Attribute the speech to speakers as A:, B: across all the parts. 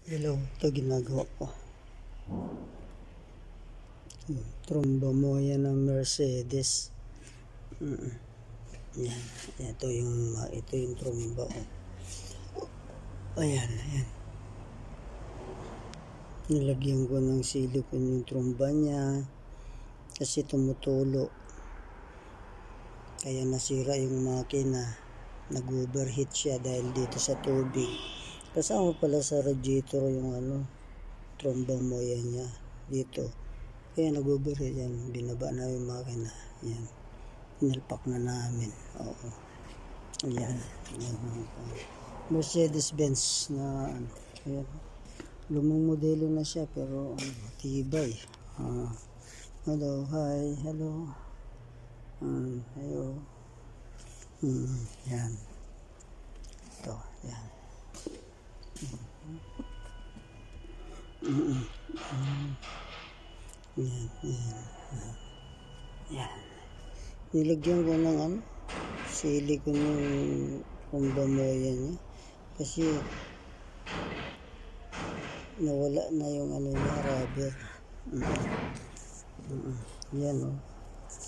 A: Hello, ito ginagawa ko. Tromba mo yan ng Mercedes. Yan. Ito yung tromba. Ayan. Nilagyan ko ng silicone yung tromba niya kasi tumutulo. Kaya nasira yung makina. Nag-overheat siya dahil dito sa tubig. Kasama pala sa radiator yung tromba mo yan niya dito. Kaya nag-overheat yan. Binaba na yung makina. Yan. Nilpak na namin. Oo. Ayan. Mercedes-Benz na ayan. Lumang modelo na siya pero tibay. Hello, hi, hello. Hello. Yan. Ito, yan. Yan. Nilagyan ko ng silicone yung tromba-moya niya kasi nawala na yung niya, rubber. Yan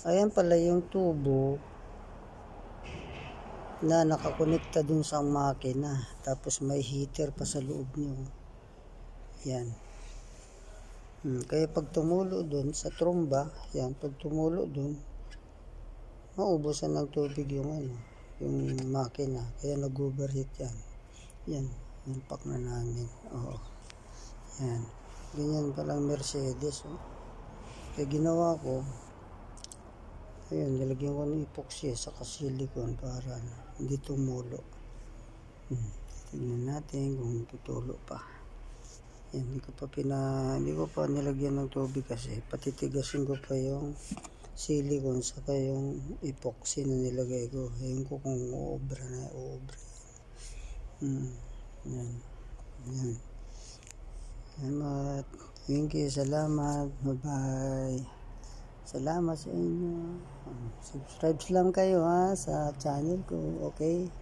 A: ayan pala yung tubo na nakakonekta dun sa makina, tapos may heater pa sa loob niyo. Yan. Kaya pag tumulo dun sa tromba, yan, pag tumulo dun, maubusan ng tubig yung makina. Kaya nag-overheat yan. Yan, nilpak na namin. Oo. Yan. Ganyan palang Mercedes. Kaya ginawa ko, ayun, nilagyan ko ng epoxy sa silicone para hindi tumulo. Tingnan natin kung tutulo pa. Yan, hindi ko pa nilagyan ng tubig kasi patitigasin ko pa yung silicone saka yung epoxy na nilagay ko. Ayun ko kung uobra na. Yan. Salamat. Thank you. Salamat. Bye-bye. Salamat sa inyo. Subscribe lang kayo sa channel ko. Okay?